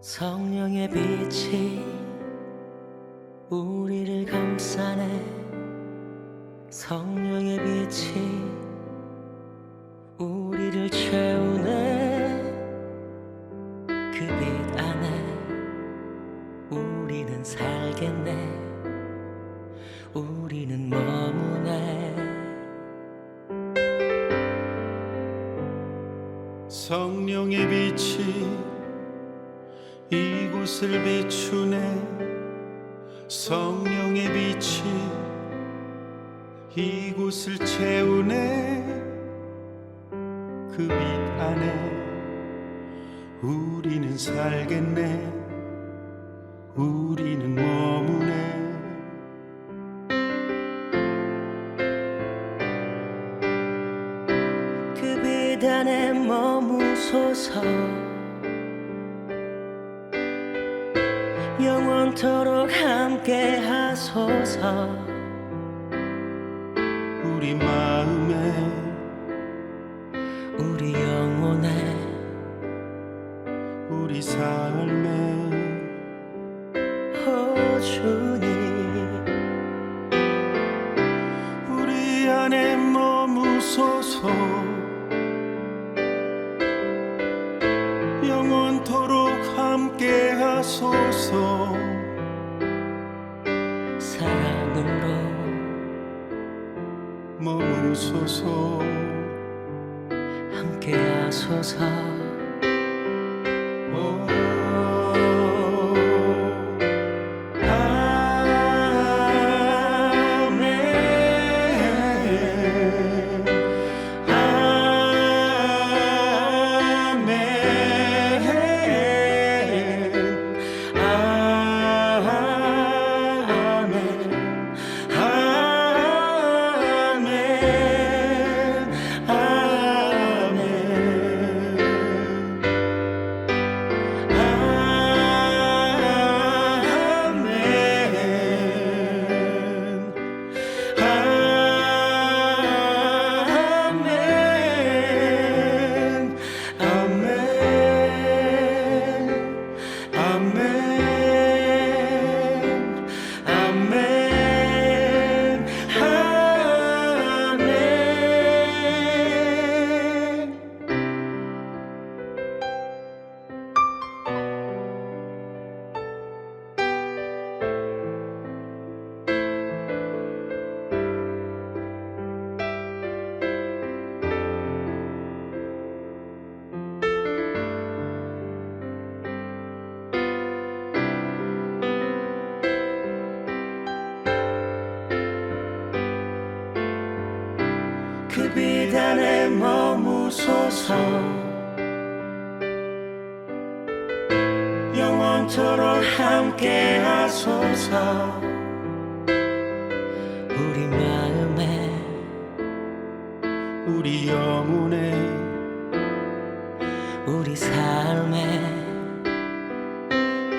성령의 빛이 우리를 감싸네. 성령의 빛이 우리를 채우네. 그 빛 안에 우리는 살겠네. 우리는 머무네. 성령의 빛이 이곳을 비추네. 성령의 빛이 이곳을 채우네. 그 빛 안에 우리는 살겠네. 우리는 머무네. 그 빛 안에 머무소서. 영원토록 함께 하소서. 우리 마음에 우리 영혼에 우리 삶에 오 주님 우리 안에 머무소서. 영원토록 함께 하소서. 사랑으로 머무소서. 함께 하소서. 그 빛 안에 머무소서. 영원토록 함께 하소서. 우리 마음에 우리 영혼에 우리 삶에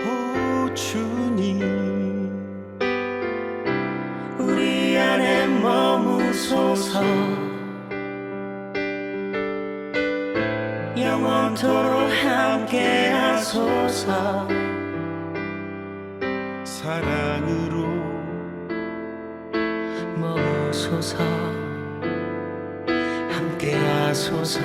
오 주님 우리 안에 머무소서. 영원토록 함께 하소서. 사랑으로 머무소서. 함께 하소서.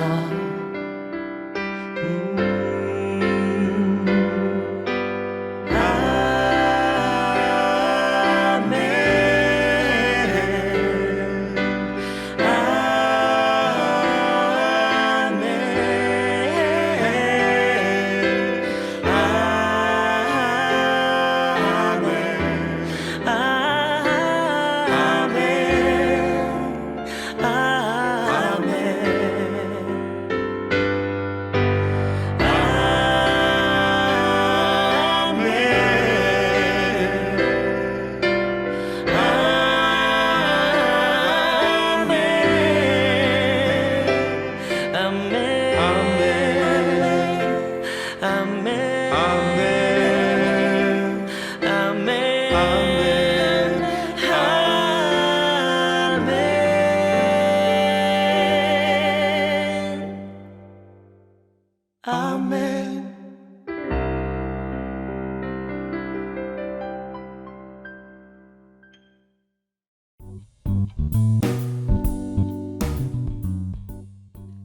아멘.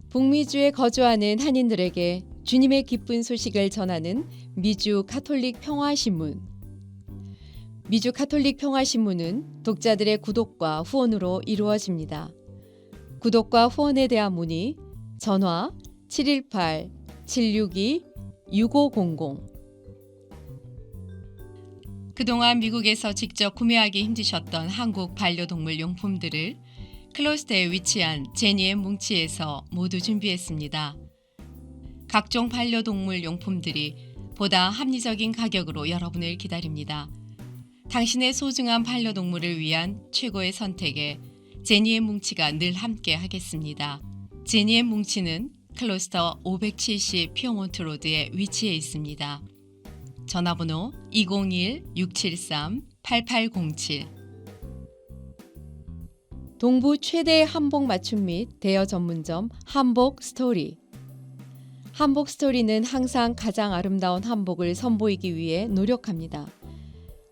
북미주에 거주하는 한인들에게 주님의 기쁜 소식을 전하는 미주 가톨릭 평화신문. 미주 가톨릭 평화신문은 독자들의 구독과 후원으로 이루어집니다. 구독과 후원에 대한 문의 전화 718-762-6500. 그동안 미국에서 직접 구매하기 힘드셨던 한국 반려동물 용품들을 클로스터에 위치한 제니의 뭉치에서 모두 준비했습니다. 각종 반려동물 용품들이 보다 합리적인 가격으로 여러분을 기다립니다. 당신의 소중한 반려동물을 위한 최고의 선택에 제니의 뭉치가 늘 함께 하겠습니다. 제니의 뭉치는 클로스터 570 피어몬트 로드에 위치해 있습니다. 전화번호 201-673-8807. 동부 최대의 한복 맞춤 및 대여 전문점 한복 스토리. 한복 스토리는 항상 가장 아름다운 한복을 선보이기 위해 노력합니다.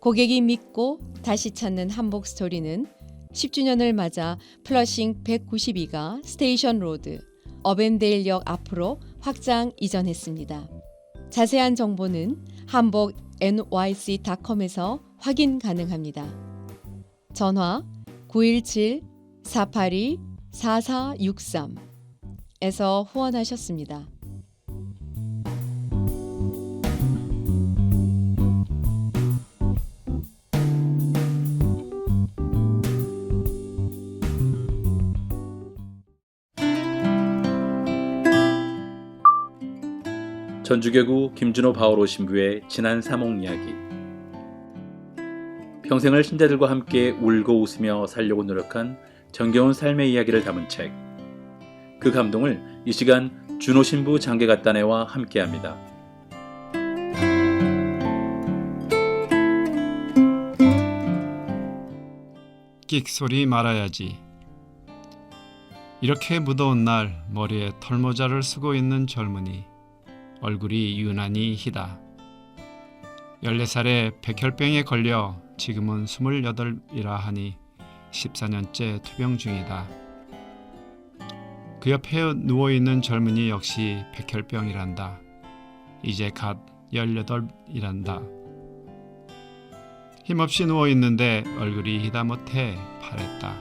고객이 믿고 다시 찾는 한복 스토리는 10주년을 맞아 플러싱 192가 스테이션 로드, 어벤데일역 앞으로 확장 이전했습니다. 자세한 정보는 한복 nyc.com에서 확인 가능합니다. 전화 917-482-4463에서 후원하셨습니다. 전주교구 김준호 바오로 신부의 지난 사목 이야기. 평생을 신자들과 함께 울고 웃으며 살려고 노력한 정겨운 삶의 이야기를 담은 책. 그 감동을 이 시간 준호 신부 장계갓단회와 함께합니다. 끽소리 말아야지. 이렇게 무더운 날 머리에 털모자를 쓰고 있는 젊은이. 얼굴이 유난히 희다. 14살에 백혈병에 걸려 지금은 28이라 하니 14년째 투병 중이다. 그 옆에 누워있는 젊은이 역시 백혈병이란다. 이제 갓 18이란다. 힘없이 누워있는데 얼굴이 희다 못해 파랬다.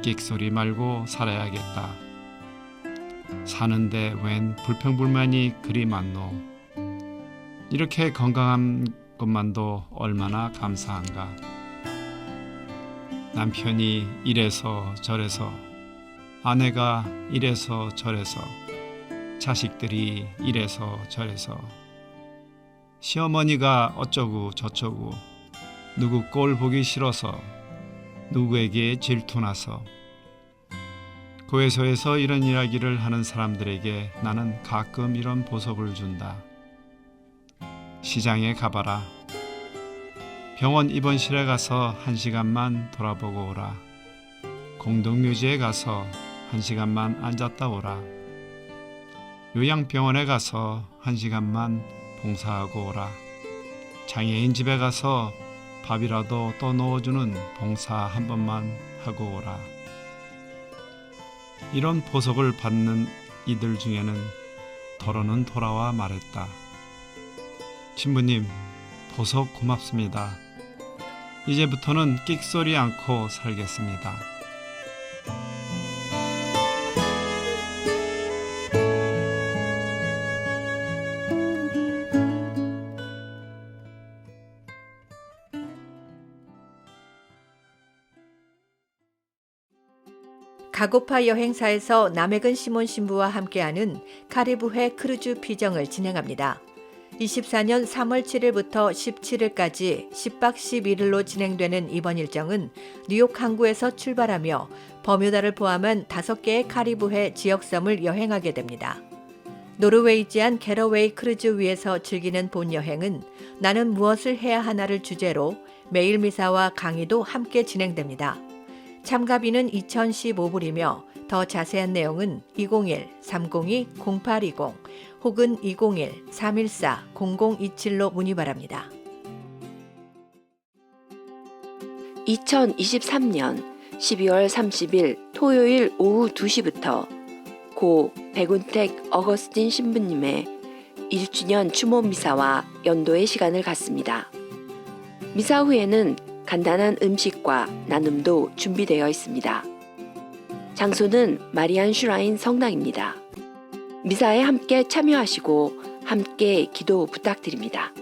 끽소리 말고 살아야겠다. 사는데 웬 불평불만이 그리 많노. 이렇게 건강한 것만도 얼마나 감사한가. 남편이 이래서 저래서, 아내가 이래서 저래서, 자식들이 이래서 저래서, 시어머니가 어쩌고 저쩌고, 누구 꼴 보기 싫어서, 누구에게 질투나서. 교회소에서 이런 이야기를 하는 사람들에게 나는 가끔 이런 보석을 준다. 시장에 가봐라. 병원 입원실에 가서 1시간만 돌아보고 오라. 공동묘지에 가서 1시간만 앉았다 오라. 요양병원에 가서 1시간만 봉사하고 오라. 장애인 집에 가서 밥이라도 또 넣어주는 봉사 한 번만 하고 오라. 이런 보석을 받는 이들 중에는 더러는 돌아와 말했다. 신부님, 보석 고맙습니다. 이제부터는 끽소리 않고 살겠습니다. 가고파 여행사에서 남해근 시몬 신부와 함께하는 카리브해 크루즈 피정을 진행합니다. 24년 3월 7일부터 17일까지 10박 11일로 진행되는 이번 일정은 뉴욕 항구에서 출발하며 버뮤다를 포함한 5개의 카리브해 지역섬을 여행하게 됩니다. 노르웨이지안 게러웨이 크루즈 위에서 즐기는 본 여행은 나는 무엇을 해야 하나를 주제로 매일 미사와 강의도 함께 진행됩니다. 참가비는 2,015불이며 더 자세한 내용은 201-302-0820 혹은 201-314-0027로 문의 바랍니다. 2023년 12월 30일 토요일 오후 2시부터 고 백운택 어거스틴 신부님의 1주년 추모 미사와 연도의 시간을 갖습니다. 미사 후에는 간단한 음식과 나눔도 준비되어 있습니다. 장소는 마리안 슈라인 성당입니다. 미사에 함께 참여하시고 함께 기도 부탁드립니다.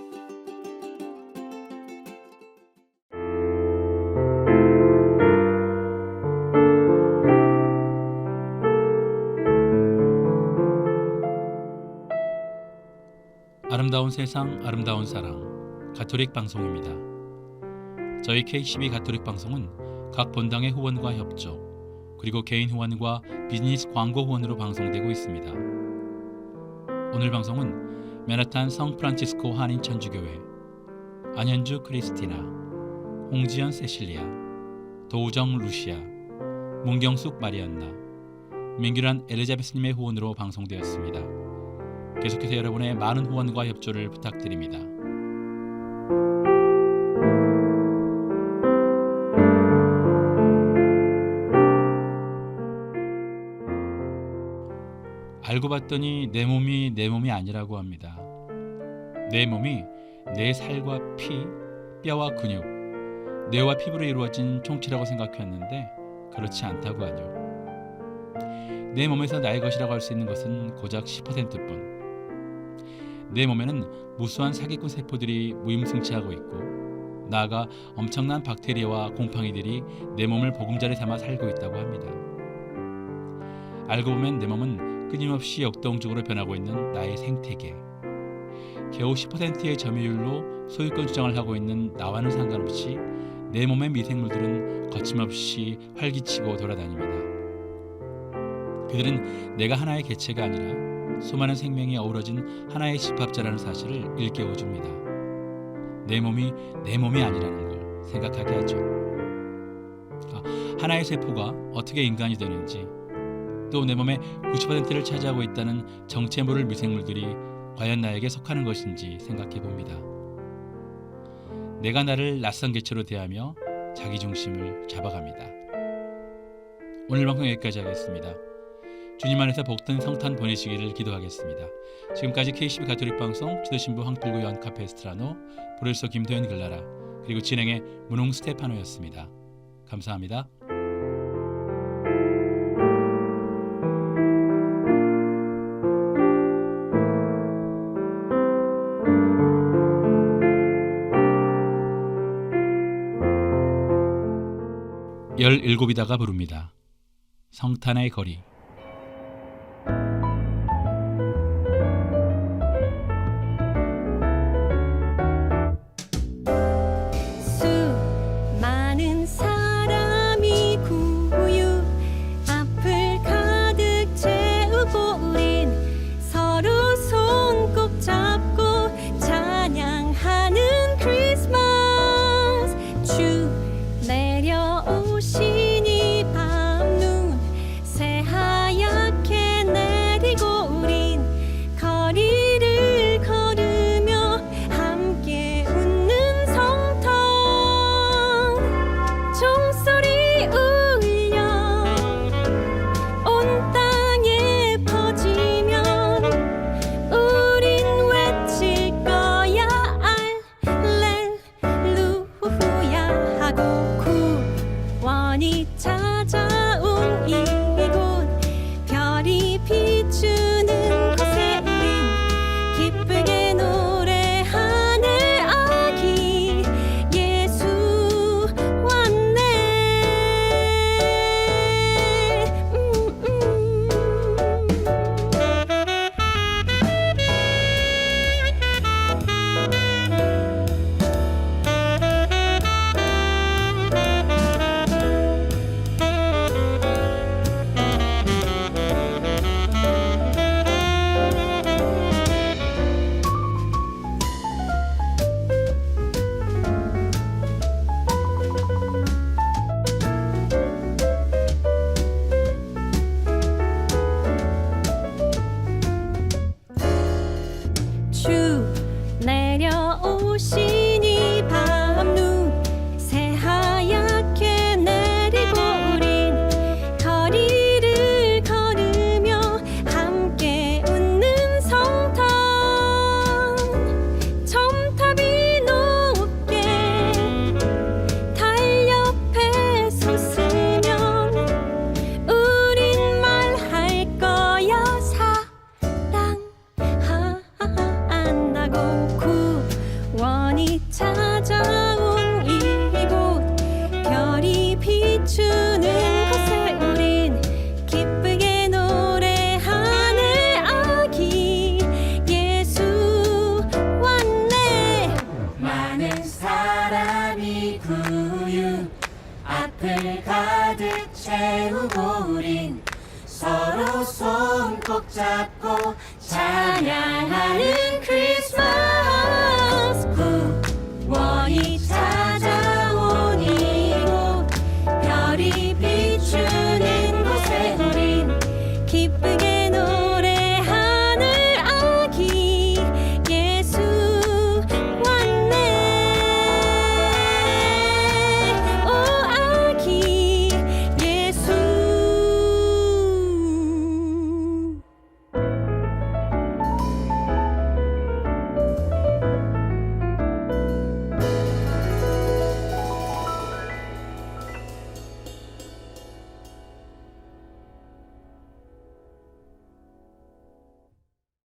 아름다운 세상, 아름다운 사랑, 가톨릭 방송입니다. 저희 K12 가톨릭 방송은 각 본당의 후원과 협조, 그리고 개인 후원과 비즈니스 광고 후원으로 방송되고 있습니다. 오늘 방송은 맨하탄 성프란치스코 한인 천주교회, 안현주 크리스티나, 홍지연 세실리아, 도우정 루시아, 문경숙 마리안나, 민규란 엘리자베스님의 후원으로 방송되었습니다. 계속해서 여러분의 많은 후원과 협조를 부탁드립니다. 알고 봤더니 내 몸이 아니라고 합니다. 내 몸이 내 살과 피, 뼈와 근육, 뇌와 피부로 이루어진 총체라고 생각했는데 그렇지 않다고 하죠. 내 몸에서 나의 것이라고 할 수 있는 것은 고작 10%뿐. 내 몸에는 무수한 사기꾼 세포들이 무임승차하고 있고 나아가 엄청난 박테리아와 곰팡이들이 내 몸을 보금자리 삼아 살고 있다고 합니다. 알고 보면 내 몸은 끊임없이 역동적으로 변하고 있는 나의 생태계. 겨우 10%의 점유율로 소유권 주장을 하고 있는 나와는 상관없이 내 몸의 미생물들은 거침없이 활기치고 돌아다닙니다. 그들은 내가 하나의 개체가 아니라 수많은 생명이 어우러진 하나의 집합자라는 사실을 일깨워줍니다. 내 몸이 내 몸이 아니라는 걸 생각하게 하죠. 하나의 세포가 어떻게 인간이 되는지, 또 내 몸의 90%를 차지하고 있다는 정체 모를 미생물들이 과연 나에게 속하는 것인지 생각해 봅니다. 내가 나를 낯선 개체로 대하며 자기중심을 잡아갑니다. 오늘 방송 여기까지 하겠습니다. 주님 안에서 복된 성탄 보내시기를 기도하겠습니다. 지금까지 K12 가톨릭 방송 지도신부 황필구 요한 카페스트라노, 브레소 김도현 글라라, 그리고 진행의 문홍 스테파노였습니다. 감사합니다. 열일곱이다가 부릅니다. 성탄의 거리. 수많은 사람이 구유 앞을 가득 채우고 우린 서로 손 꼭 잡고 찬양하는 크리스마스. 주 내려오시니 밤눈 새하 찬양하는